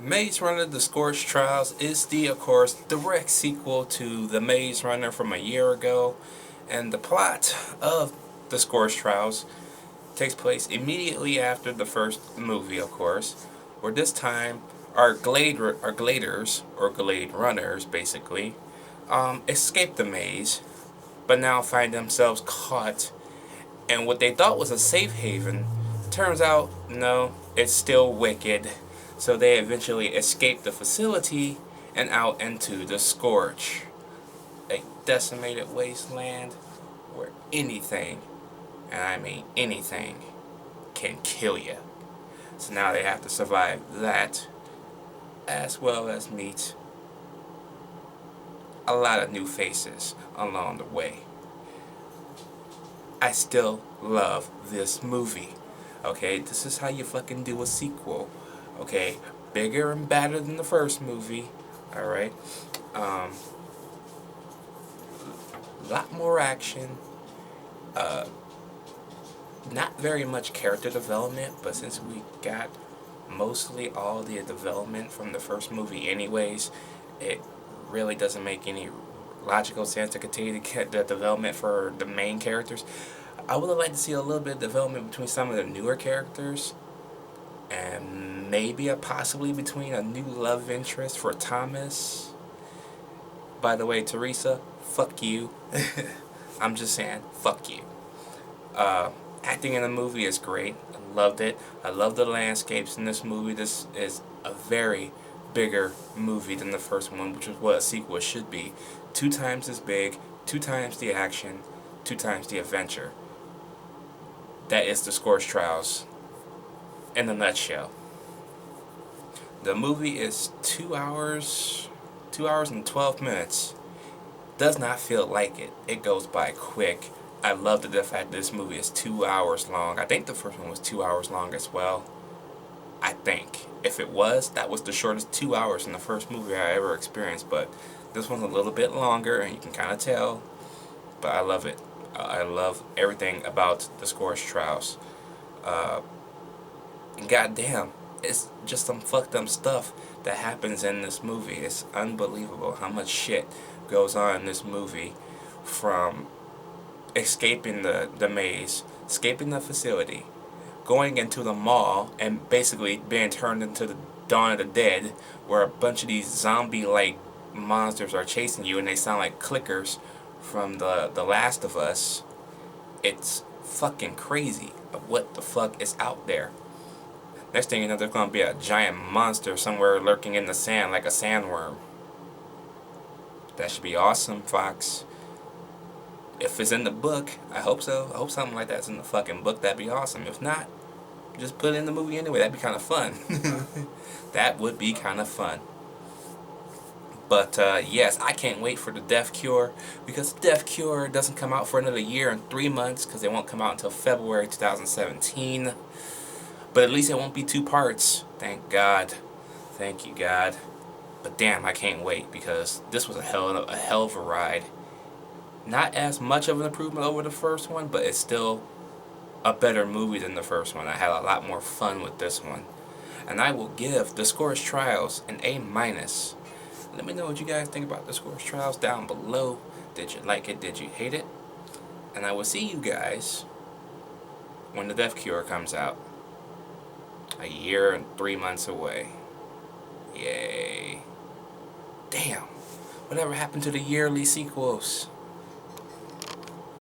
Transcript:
Maze Runner: The Scorch Trials is the, of course, direct sequel to The Maze Runner from a year ago, and the plot of The Scorch Trials takes place immediately after the first movie, of course, where this time our gladers, or glade runners, basically, escape the maze, but now find themselves caught in what they thought was a safe haven. Turns out, no, it's still wicked. So they eventually escape the facility and out into the Scorch, a decimated wasteland where anything, and I mean anything, can kill you. So now they have to survive that, as well as meet a lot of new faces along the way. I still love this movie. Okay, this is how you fucking do a sequel. Okay, bigger and badder than the first movie. Alright. Lot more action. Not very much character development, but since we got mostly all the development from the first movie anyways, it really doesn't make any logical sense to continue to get the development for the main characters. I would have liked to see a little bit of development between some of the newer characters, and maybe possibly between a new love interest for Thomas. By the way, Teresa, fuck you. I'm just saying, fuck you. Acting in the movie is great. I loved it. I love the landscapes in this movie. This is a very bigger movie than the first one, which is what a sequel should be. 2 times as big, 2 times the action, 2 times the adventure. That is the Scorch Trials in a nutshell. The movie is 2 hours and 12 minutes. Does not feel like it. It goes by quick. I love the fact that this movie is 2 hours long. I think the first one was 2 hours long as well. I think. If it was, that was the shortest 2 hours in the first movie I ever experienced. But this one's a little bit longer, and you can kind of tell. But I love it. I love everything about the Scorch Trials. Goddamn, it's just some fucked up stuff that happens in this movie. It's unbelievable how much shit goes on in this movie, from escaping the maze, escaping the facility, going into the mall, and basically being turned into the Dawn of the Dead, where a bunch of these zombie-like monsters are chasing you, and they sound like clickers from the Last of Us. It's fucking crazy of what the fuck is out there. Next thing you know, there's gonna be a giant monster somewhere lurking in the sand like a sandworm. That should be awesome, Fox. If it's in the book, I hope so. I hope something like that's in the fucking book. That'd be awesome. If not, just put it in the movie anyway. That'd be kind of fun. That would be kind of fun. But yes, I can't wait for the Death Cure, because Death Cure doesn't come out for another year and 3 months, because it won't come out until February 2017. But at least it won't be 2 parts. Thank God. Thank you, God. But damn, I can't wait, because this was a hell of a ride. Not as much of an improvement over the first one, but it's still a better movie than the first one. I had a lot more fun with this one. And I will give The Scorch Trials an A-. Let me know what you guys think about The Scorch Trials down below. Did you like it? Did you hate it? And I will see you guys when the Death Cure comes out. A year and 3 months away. Yay. Damn. Whatever happened to the yearly sequels?